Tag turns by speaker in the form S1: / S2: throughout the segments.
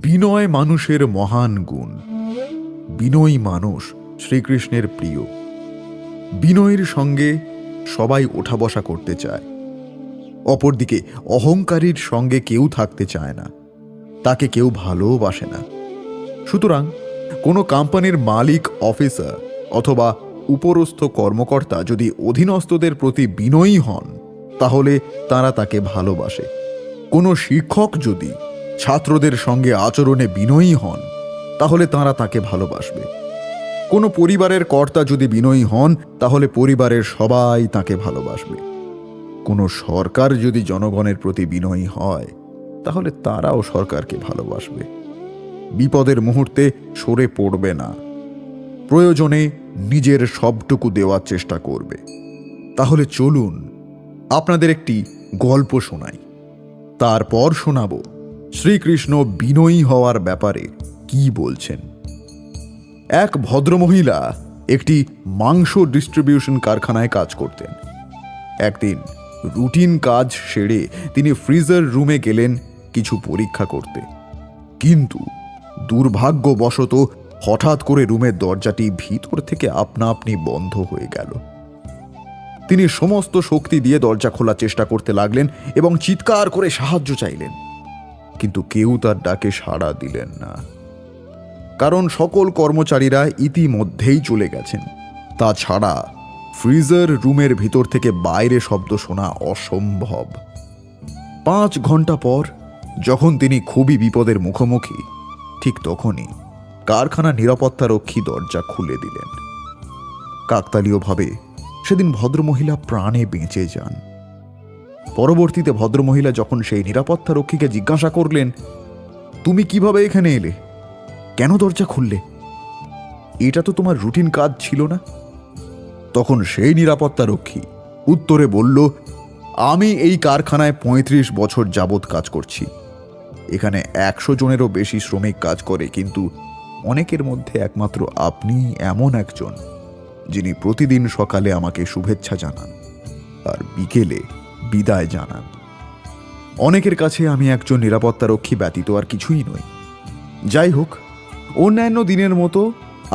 S1: বিনয় মানুষের মহান গুণ। বিনয়ী মানুষ শ্রীকৃষ্ণের প্রিয়। বিনয়ের সঙ্গে সবাই ওঠা বসা করতে চায়। অপরদিকে অহংকারীর সঙ্গে কেউ থাকতে চায় না, তাকে কেউ ভালোবাসে না। সুতরাং কোনো কোম্পানির মালিক, অফিসার অথবা উপরস্থ কর্মকর্তা যদি অধীনস্থদের প্রতি বিনয়ী হন, তাহলে তারা তাকে ভালোবাসে। কোনো শিক্ষক যদি ছাত্রদের সঙ্গে আচরণে বিনয়ী হন, তাহলে তারা তাকে ভালোবাসবে। কোনো পরিবারের কর্তা যদি বিনয়ী হন, তাহলে পরিবারের সবাই তাকে ভালোবাসবে। কোনো সরকার যদি জনগণের প্রতি বিনয়ী হয়, তাহলে তারাও সরকারকে ভালোবাসবে। বিপদের মুহূর্তে সরে পড়বে না, প্রয়োজনে নিজের সবটুকু দেওয়ার চেষ্টা করবে। তাহলে চলুন আপনাদের একটি গল্প শোনাই, তারপর শোনাবো শ্রীকৃষ্ণ বিনয়ী হওয়ার ব্যাপারে কি বলছেন। এক ভদ্রমহিলা একটি মাংস ডিস্ট্রিবিউশন কারখানায় কাজ করতেন। একদিন রুটিন কাজ সেরে তিনি ফ্রিজার রুমে গেলেন কিছু পরীক্ষা করতে, কিন্তু দুর্ভাগ্যবশত হঠাৎ করে রুমের দরজাটি ভিতর থেকে আপনা আপনি বন্ধ হয়ে গেল। তিনি সমস্ত শক্তি দিয়ে দরজা খোলার চেষ্টা করতে লাগলেন এবং চিৎকার করে সাহায্য চাইলেন, কিন্তু কেউ তার ডাকে সাড়া দিলেন না, কারণ সকল কর্মচারীরা ইতিমধ্যেই চলে গেছেন। তাছাড়া ফ্রিজার রুমের ভিতর থেকে বাইরে শব্দ শোনা অসম্ভব। 5 ঘন্টা পর যখন তিনি খুবই বিপদের মুখোমুখি, ঠিক তখনই কারখানা নিরাপত্তারক্ষী দরজা খুলে দিলেন। কাকতালীয়ভাবে সেদিন ভদ্রমহিলা প্রাণে বেঁচে যান। পরবর্তীতে ভদ্রমহিলা যখন সেই নিরাপত্তারক্ষীকে জিজ্ঞাসা করলেন, তুমি কিভাবে এখানে এলে, কেন দরজা খুললে, এটা তো তোমার রুটিন কাজ ছিল না? তখন সেই নিরাপত্তারক্ষী উত্তরে বলল, আমি এই কারখানায় 35 বছর যাবৎ কাজ করছি। এখানে 100 জনেরও বেশি শ্রমিক কাজ করে, কিন্তু অনেকের মধ্যে একমাত্র আপনি এমন একজন যিনি প্রতিদিন সকালে আমাকে শুভেচ্ছা জানান আর বিকেলে বিদায় জানান। অনেকের কাছে আমি একজন নিরাপত্তারক্ষী ব্যতীত আর কিছুই নই। যাই হোক, অন্যান্য দিনের মতো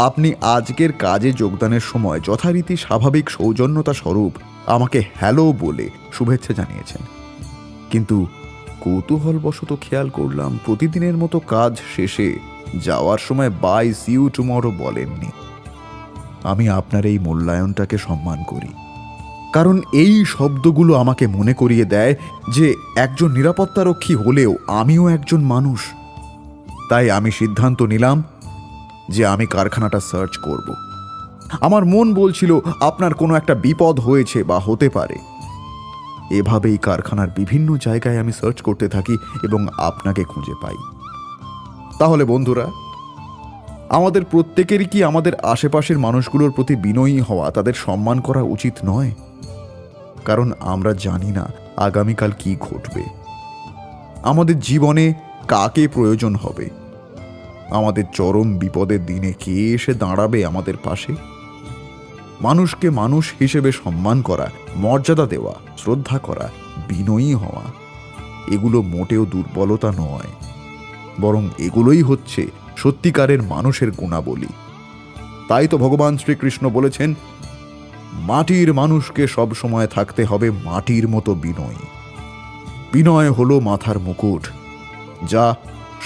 S1: আপনি আজকের কাজে যোগদানের সময় যথারীতি স্বাভাবিক সৌজন্যতা স্বরূপ আমাকে হ্যালো বলে শুভেচ্ছা জানিয়েছেন, কিন্তু কৌতূহলবশত খেয়াল করলাম প্রতিদিনের মতো কাজ শেষে যাওয়ার সময় বাই সি ইউ টুমরো বলেননি। আমি আপনার এই মূল্যায়নটাকে সম্মান করি, কারণ এই শব্দগুলো আমাকে মনে করিয়ে দেয় যে একজন নিরাপত্তারক্ষী হলেও আমিও একজন মানুষ। তাই আমি সিদ্ধান্ত নিলাম যে আমি কারখানাটা সার্চ করব। আমার মন বলছিল আপনার কোনো একটা বিপদ হয়েছে বা হতে পারে। এভাবেই কারখানার বিভিন্ন জায়গায় আমি সার্চ করতে থাকি এবং আপনাকে খুঁজে পাই। তাহলে বন্ধুরা, আমাদের প্রত্যেকেরই কি আমাদের আশেপাশের মানুষগুলোর প্রতি বিনয়ী হওয়া, তাদের সম্মান করা উচিত নয়? কারণ আমরা জানি না আগামীকাল কি ঘটবে, আমাদের জীবনে কাকে প্রয়োজন হবে, আমাদের চরম বিপদের দিনে কে এসে দাঁড়াবে আমাদের পাশে। মানুষকে মানুষ হিসেবে সম্মান করা, মর্যাদা দেওয়া, শ্রদ্ধা করা, বিনয়ী হওয়া, এগুলো মোটেও দুর্বলতা নয়, বরং এগুলোই হচ্ছে সত্যিকারের মানুষের গুণাবলী। তাই তো ভগবান শ্রীকৃষ্ণ বলেছেন, মাটির মানুষকে সব সময় থাকতে হবে মাটির মতো বিনয়ী। বিনয় হলো মাথার মুকুট, যা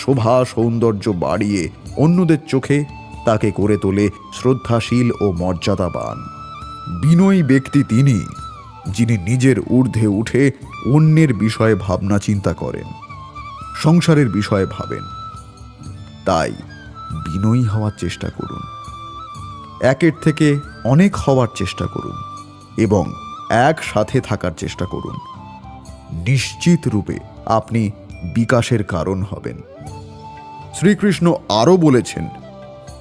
S1: শোভা সৌন্দর্য বাড়িয়ে অন্যদের চোখে তাকে করে তোলে শ্রদ্ধাশীল ও মর্যাদাবান। বিনয়ী ব্যক্তি তিনি, যিনি নিজের ঊর্ধ্বে উঠে অন্যের বিষয়ে ভাবনা চিন্তা করেন, সংসারের বিষয়ে ভাবেন। তাই বিনয়ী হওয়ার চেষ্টা করুন, একের থেকে অনেক হওয়ার চেষ্টা করুন এবং একসাথে থাকার চেষ্টা করুন। নিশ্চিত রূপে আপনি বিকাশের কারণ হবেন। শ্রীকৃষ্ণ আরও বলেছেন,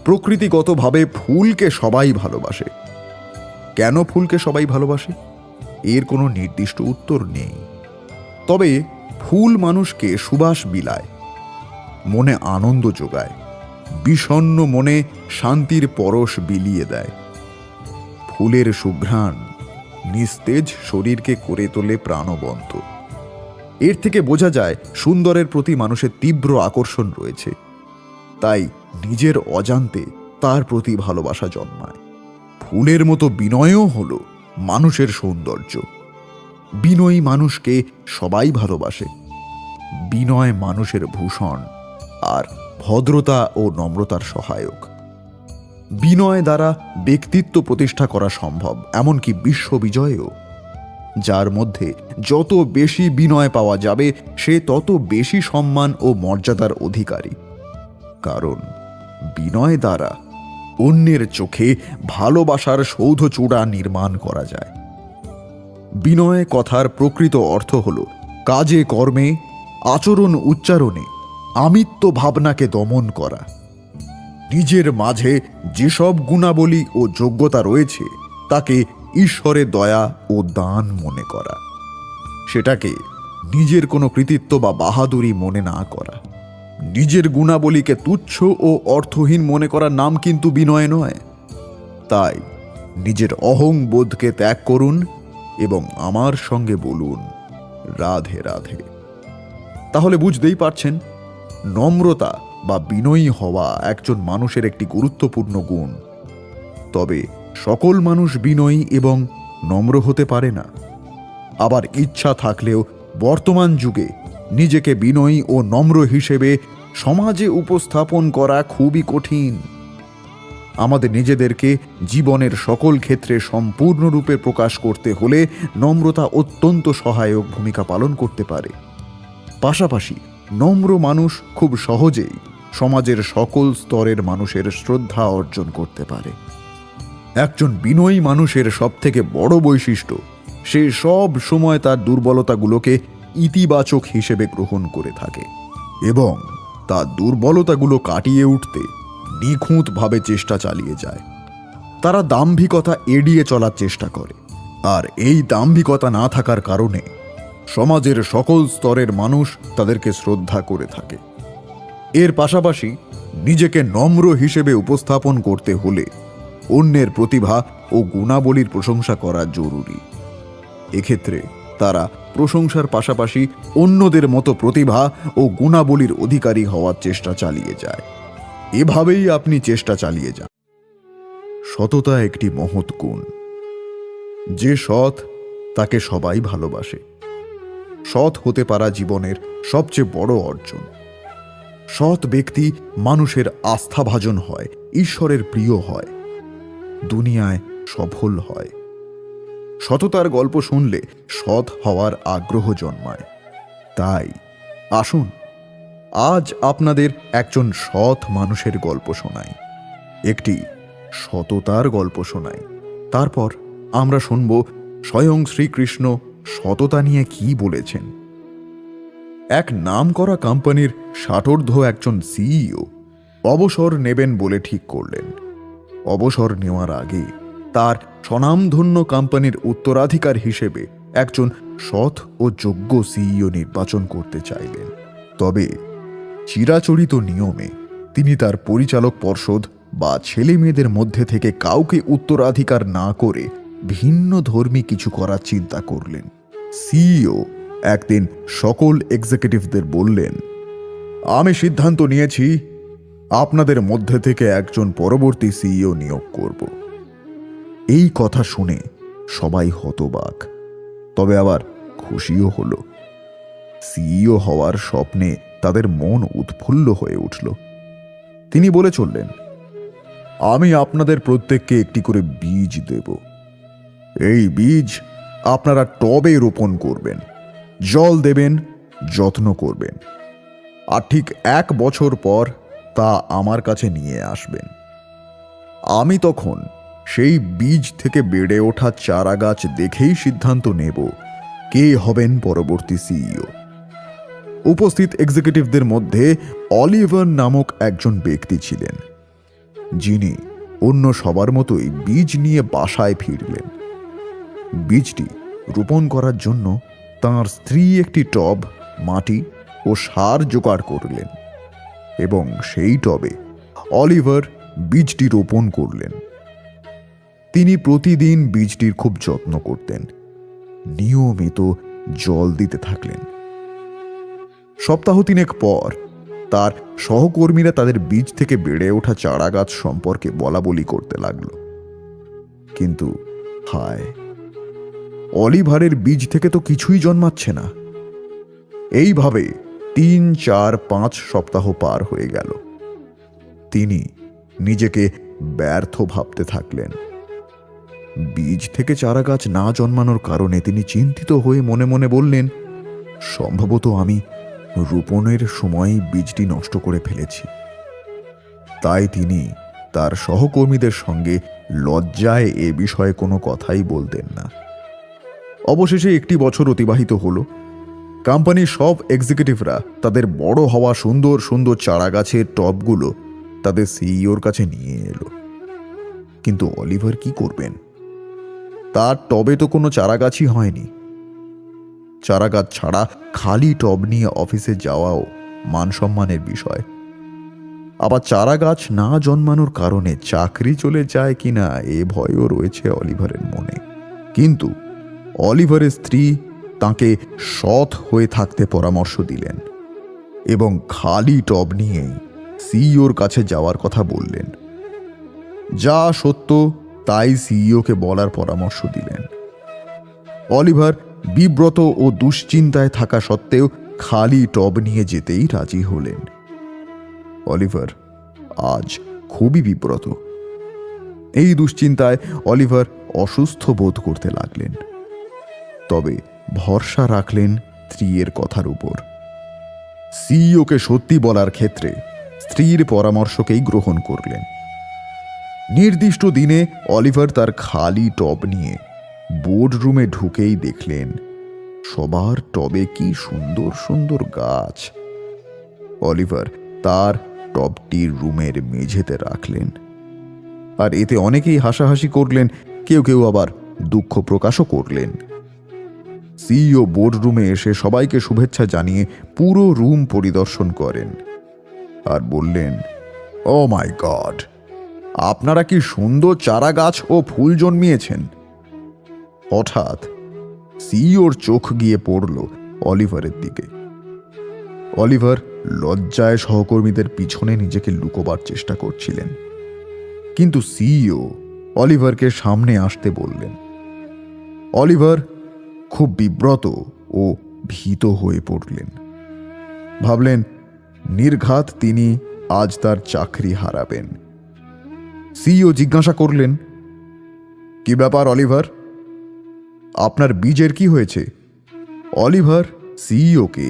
S1: প্রকৃতিগতভাবে ফুলকে সবাই ভালোবাসে। কেন ফুলকে সবাই ভালোবাসে, এর কোনো নির্দিষ্ট উত্তর নেই। তবে ফুল মানুষকে সুবাস বিলায়, মনে আনন্দ যোগায়, বিষণ্ণ মনে শান্তির পরশ বিলিয়ে দেয়। ফুলের সুঘ্রাণ নিস্তেজ শরীরকে করে তোলে প্রাণবন্ত এর থেকে বোঝা যায় সুন্দরের প্রতি মানুষের তীব্র আকর্ষণ রয়েছে, তাই নিজের অজান্তে তার প্রতি ভালোবাসা জন্মায়। ফুলের মতো বিনয়ও হলো মানুষের সৌন্দর্য। বিনয়ী মানুষকে সবাই ভালোবাসে। বিনয় মানুষের ভূষণ আর ভদ্রতা ও নম্রতার সহায়ক। বিনয় দ্বারা ব্যক্তিত্ব প্রতিষ্ঠা করা সম্ভব, এমনকি বিশ্ববিজয়েও। যার মধ্যে যত বেশি বিনয় পাওয়া যাবে সে তত বেশি সম্মান ও মর্যাদার অধিকারী। কারণ বিনয় দ্বারা অন্যের চোখে ভালোবাসার সৌধচূড়া নির্মাণ করা যায়। বিনয় কথার প্রকৃত অর্থ হল কাজে কর্মে, আচরণ উচ্চারণে আমিত্ব ভাবনাকে দমন করা। নিজের মাঝে যেসব গুণাবলী ও যোগ্যতা রয়েছে তাকে ঈশ্বরের দয়া ও দান মনে করা, সেটাকে নিজের কোনো কৃতিত্ব বা বাহাদুরি মনে না করা। নিজের গুণাবলীকে তুচ্ছ ও অর্থহীন মনে করার নাম কিন্তু বিনয় নয়। তাই নিজের অহংবোধকে ত্যাগ করুন এবং আমার সঙ্গে বলুন, রাধে রাধে। তাহলে বুঝতেই পারছেন, নম্রতা বা বিনয়ী হওয়া একজন মানুষের একটি গুরুত্বপূর্ণ গুণ। তবে সকল মানুষ বিনয়ী এবং নম্র হতে পারে না। আবার ইচ্ছা থাকলেও বর্তমান যুগে নিজেকে বিনয়ী ও নম্র হিসেবে সমাজে উপস্থাপন করা খুবই কঠিন। আমাদের নিজেদেরকে জীবনের সকল ক্ষেত্রে সম্পূর্ণরূপে প্রকাশ করতে হলে নম্রতা অত্যন্ত সহায়ক ভূমিকা পালন করতে পারে। পাশাপাশি নম্র মানুষ খুব সহজেই সমাজের সকল স্তরের মানুষের শ্রদ্ধা অর্জন করতে পারে। একজন বিনয়ী মানুষের সবথেকে বড় বৈশিষ্ট্য, সে সব সময় তার দুর্বলতাগুলোকে ইতিবাচক হিসেবে গ্রহণ করে থাকে এবং তার দুর্বলতাগুলো কাটিয়ে উঠতে নিখুঁতভাবে চেষ্টা চালিয়ে যায়। তারা দাম্ভিকতা এড়িয়ে চলার চেষ্টা করে, আর এই দাম্ভিকতা না থাকার কারণে সমাজের সকল স্তরের মানুষ তাদেরকে শ্রদ্ধা করে থাকে। এর পাশাপাশি নিজেকে নম্র হিসেবে উপস্থাপন করতে হলে অন্যের প্রতিভা ও গুণাবলীর প্রশংসা করা জরুরি। এক্ষেত্রে তারা প্রশংসার পাশাপাশি অন্যদের মতো প্রতিভা ও গুণাবলীর অধিকারী হওয়ার চেষ্টা চালিয়ে যায়। এভাবেই আপনি চেষ্টা চালিয়ে যান। সততা একটি মহৎ গুণ। যে সৎ তাকে সবাই ভালোবাসে। সৎ হতে পারা জীবনের সবচেয়ে বড় অর্জন। সৎ ব্যক্তি মানুষের আস্থাভাজন হয়, ঈশ্বরের প্রিয় হয়, দুনিয়ায় সফল হয়। সততার গল্প শুনলে সৎ হওয়ার আগ্রহ জন্মায়। তাই আসুন আজ আপনাদের একজন সৎ মানুষের গল্প শোনাই, একটি সততার গল্প শোনাই। তারপর আমরা শুনব স্বয়ং শ্রীকৃষ্ণ সততা নিয়ে কি বলেছেন। এক নামকরা কোম্পানির ষাটোর্ধ্ব একজন সিইও অবসর নেবেন বলে ঠিক করলেন। অবসর নেওয়ার আগে তার স্বনামধন্য কোম্পানির উত্তরাধিকার হিসেবে একজন সৎ ও যোগ্য সিইও নির্বাচন করতে চাইলেন। তবে চিরাচরিত নিয়মে তিনি তার পরিচালক পর্ষদ বা ছেলে মেয়েদের মধ্যে থেকে কাউকে উত্তরাধিকার না করে ভিন্ন ধর্মী কিছু করার চিন্তা করলেন। সিইও একদিন সকল এক্সিকিউটিভদের বললেন, আমি সিদ্ধান্ত নিয়েছি আপনাদের মধ্যে থেকে একজন পরবর্তী সিইও নিয়োগ করব। এই কথা শুনে সবাই হতবাক, তবে আবার খুশিও হলো। সিইও হওয়ার স্বপ্নে তাদের মন উৎফুল্ল হয়ে উঠল। তিনি বলে চললেন, আমি আপনাদের প্রত্যেককে একটি করে বীজ দেব। এই বীজ আপনারা টবে রোপণ করবেন, জল দেবেন, যত্ন করবেন, আর ঠিক 1 বছর পর তা আমার কাছে নিয়ে আসবেন। আমি তখন সেই বীজ থেকে বেড়ে ওঠা চারা গাছ দেখেই সিদ্ধান্ত নেব কে হবেন পরবর্তী সিইও। উপস্থিত এক্সিকিউটিভদের মধ্যে অলিভার নামক একজন ব্যক্তি ছিলেন, যিনি অন্য সবার মতোই বীজ নিয়ে বাসায় ফিরলেন। বীজটি রোপণ করার জন্য তাঁর স্ত্রী একটি টব, মাটি ও সার জোগাড় করলেন এবং সেই টবে অলিভার বীজটি রোপণ করলেন। তিনি প্রতিদিন বীজটির খুব যত্ন করতেন, নিয়মিত জল দিতে থাকলেন সপ্তাহ তিনেক পর তার সহকর্মীরা তাদের বীজ থেকে বেড়ে ওঠা চারা গাছ সম্পর্কে বলাবলি করতে লাগল। কিন্তু হায়, অলিভারের বীজ থেকে তো কিছুই জন্মাচ্ছে না। এইভাবে 3, 4, 5 সপ্তাহ পার হয়ে গেল। তিনি নিজেকে ব্যর্থ ভাবতে থাকলেন। বীজ থেকে চারা গাছ না জন্মানোর কারণে তিনি চিন্তিত হয়ে মনে মনে বললেন, সম্ভবত আমি রোপণের সময় বীজটি নষ্ট করে ফেলেছি। তাই তিনি তার সহকর্মীদের সঙ্গে লজ্জায় এ বিষয়ে কোনো কথাই বলতেন না। অবশেষে 1 বছর অতিবাহিত হল। কোম্পানির সব এক্সিকিউটিভরা তাদের বড় হওয়া সুন্দর সুন্দর চারা গাছের টবগুলো তাদের সিইওর কাছে নিয়ে এলো। কিন্তু অলিভার কি করবেন? তার টবে তো কোনো চারা গাছই হয়নি। চারা গাছ ছাড়া খালি টব নিয়ে অফিসে যাওয়াও মান সম্মানের বিষয়। আবার চারা গাছ না জন্মানোর কারণে চাকরি চলে যায় কিনা এ ভয়ও রয়েছে অলিভারের মনে। কিন্তু অলিভারের স্ত্রী তাকে সৎ হয়ে থাকতে পরামর্শ দিলেন এবং খালি টব নিয়েই সিইওর কাছে যাওয়ার কথা বললেন। যা সত্য তাই সিইওকে বলার পরামর্শ দিলেন। অলিভার বিব্রত ও দুশ্চিন্তায় থাকা সত্ত্বেও খালি টব নিয়ে যেতেই রাজি হলেন। অলিভার আজ খুবই বিব্রত। এই দুশ্চিন্তায় অলিভার অসুস্থ বোধ করতে লাগলেন। তবে ভরসা রাখলেন স্ত্রীর কথার উপর। সিইওকে সত্যি বলার ক্ষেত্রে স্ত্রীর পরামর্শকেই গ্রহণ করলেন। নির্দিষ্ট দিনে অলিভার তার খালি টব নিয়ে বোর্ড রুমে ঢুকেই দেখলেন সবার টবে কি সুন্দর সুন্দর গাছ। অলিভার তার টবটি রুমের মেঝেতে রাখলেন, আর এতে অনেকেই হাসাহাসি করলেন, কেউ কেউ আবার দুঃখ প্রকাশও করলেন। সিইও বোর্ড রুমে এসে সবাইকে শুভেচ্ছা জানিয়ে পুরো রুম পরিদর্শন করেন আর বললেন, ও মাই গড, আপনারা কি সুন্দর চারা গাছ ও ফুল জন্মিয়েছেন। হঠাৎ সিইওর চোখ গিয়ে পড়ল অলিভারের দিকে। অলিভার লজ্জায় সহকর্মীদের পিছনে নিজেকে লুকোবার চেষ্টা করছিলেন, কিন্তু সিইও অলিভারকে সামনে আসতে বললেন। অলিভার খুব বিব্রত ও ভীত হয়ে পড়লেন। ভাবলেন নির্ঘাত তিনি আজ তার চাকরি হারাবেন। সিইও জিজ্ঞাসা করলেন, কি ব্যাপার অলিভার, আপনার বীজের কি হয়েছে? অলিভার সিইওকে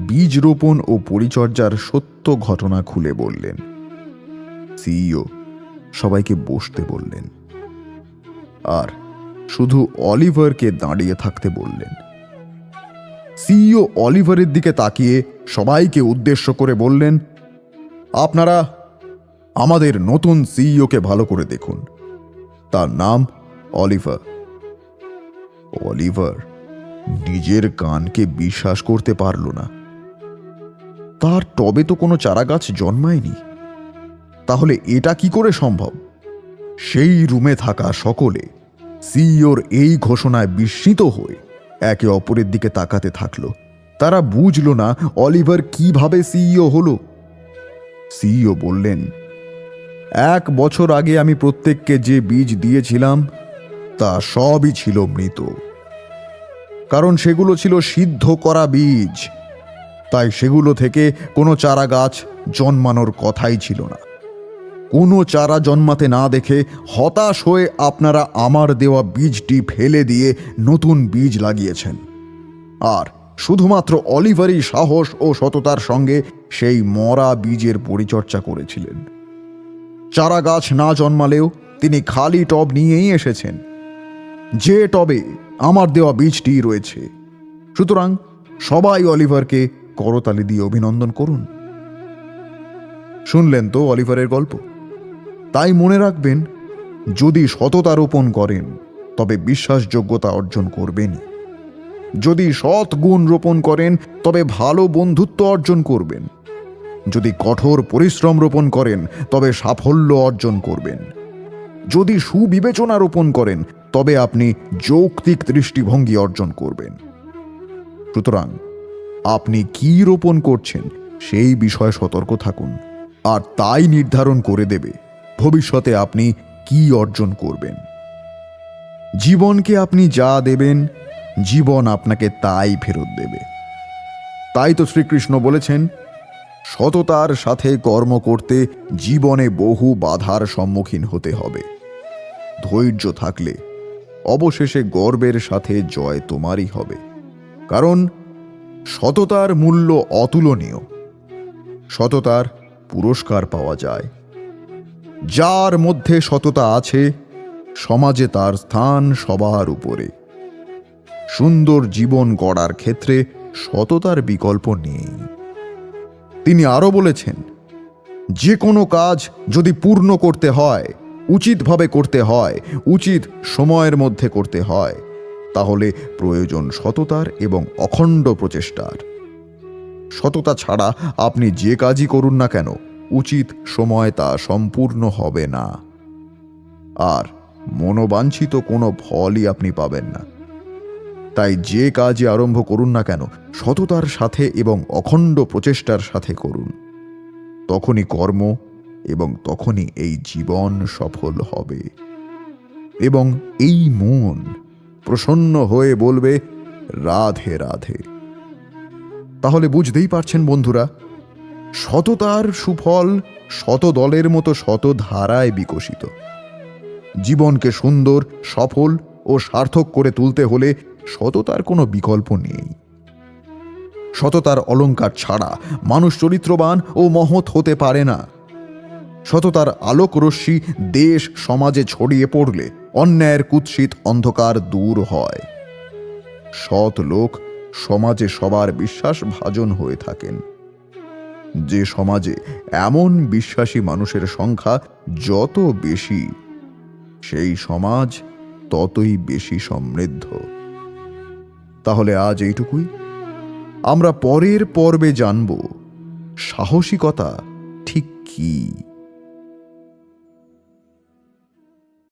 S1: বীজ রোপণ ও পরিচর্যার সত্য ঘটনা খুলে বললেন। সিইও সবাইকে বসতে বললেন আর শুধু অলিভারকে দাঁড়িয়ে থাকতে বললেন। সিইও অলিভারের দিকে তাকিয়ে সবাইকে উদ্দেশ্য করে বললেন, আপনারা আমাদের নতুন সিইওকে ভালো করে দেখুন। তার নাম অলিভার। অলিভার নিজের কানকে বিশ্বাস করতে পারল না। তার টবে তো কোনো চারা গাছ জন্মায়নি, তাহলে এটা কি করে সম্ভব? সেই রুমে থাকা সকলে সিইওর এই ঘোষণায় বিস্মিত হয়ে একে অপরের দিকে তাকাতে থাকলো। তারা বুঝল না অলিভার কিভাবে সিইও হলো। সিইও বললেন, 1 বছর আগে আমি প্রত্যেককে যে বীজ দিয়েছিলাম তা সবই ছিল মৃত, কারণ সেগুলো ছিল সিদ্ধ করা বীজ। তাই সেগুলো থেকে কোনো চারা গাছ জন্মানোর কথাই ছিল না। কোনো চারা জন্মাতে না দেখে হতাশ হয়ে আপনারা আমার দেওয়া বীজটি ফেলে দিয়ে নতুন বীজ লাগিয়েছেন, আর শুধুমাত্র অলিভারই সাহস ও সততার সঙ্গে সেই মরা বীজের পরিচর্যা করেছিলেন। চারা গাছ না জন্মালেও তিনি খালি টব নিয়েই এসেছেন, যে টবে আমার দেওয়া বীজটি রয়েছে। সুতরাং সবাই অলিভারকে করতালি দিয়ে অভিনন্দন করুন। শুনলেন তো অলিভারের গল্প। তাই মনে রাখবেন, যদি সততা রোপণ করেন তবে বিশ্বাসযোগ্যতা অর্জন করবেনই। যদি সৎ গুণ রোপণ করেন তবে ভালো বন্ধুত্ব অর্জন করবেন। যদি কঠোর পরিশ্রম রোপণ করেন তবে সাফল্য অর্জন করবেন। যদি সুবিবেচনা রোপণ করেন তবে আপনি যৌক্তিক দৃষ্টিভঙ্গি অর্জন করবেন। সুতরাং আপনি কি রোপণ করছেন সেই বিষয়ে সতর্ক থাকুন, আর তাই নির্ধারণ করে দেবে ভবিষ্যতে আপনি কি অর্জন করবেন। জীবনকে আপনি যা দেবেন, জীবন আপনাকে তাই ফেরত দেবে। তাই তো শ্রীকৃষ্ণ বলেছেন, সততার সাথে কর্ম করতে জীবনে বহু বাধার সম্মুখীন হতে হবে। ধৈর্য থাকলে অবশেষে গর্বের সাথে জয় তোমারই হবে, কারণ সততার মূল্য অতুলনীয়। সততার পুরস্কার পাওয়া যায়। যার মধ্যে সততা আছে, সমাজে তার স্থান সবার উপরে। সুন্দর জীবন গড়ার ক্ষেত্রে সততার বিকল্প নেই। তিনি আরো বলেছেন, যে কোনো কাজ যদি পূর্ণ করতে হয়, উচিতভাবে করতে হয়, উচিত সময়ের মধ্যে করতে হয়, তাহলে প্রয়োজন সততার এবং অখণ্ড প্রচেষ্টার। সততা ছাড়া আপনি যে কাজই করুন না কেন, উচিত সময় তা সম্পূর্ণ হবে না, আর মনোবাঞ্ছিত কোনো ফলই আপনি পাবেন না। তাই যে কাজই আরম্ভ করুন না কেন, সততার সাথে এবং অখণ্ড প্রচেষ্টার সাথে করুন। তখনই কর্ম এবং তখনই এই জীবন সফল হবে, এবং এই মন প্রসন্ন হয়ে বলবে, রাধে রাধে। তাহলে বুঝতেই পারছেন বন্ধুরা, সততার সুফল শত দলের মতো শত ধারায় বিকশিত। জীবনকে সুন্দর, সফল ও সার্থক করে তুলতে হলে সততার কোনো বিকল্প নেই। সততার অলংকার ছাড়া মানুষ চরিত্রবান ও মহৎ হতে পারে না। সততার আলোক রশ্মি দেশ সমাজে ছড়িয়ে পড়লে অন্যায়ের কুৎসিত অন্ধকার দূর হয়। সৎ লোক সমাজে সবার বিশ্বাসভাজন হয়ে থাকেন। যে সমাজে এমন বিশ্বাসী মানুষের সংখ্যা যত বেশি, সেই সমাজ ততই বেশি সমৃদ্ধ। তাহলে আজ এইটুকুই। আমরা পরের পর্বে জানব সাহসিকতা ঠিক কি।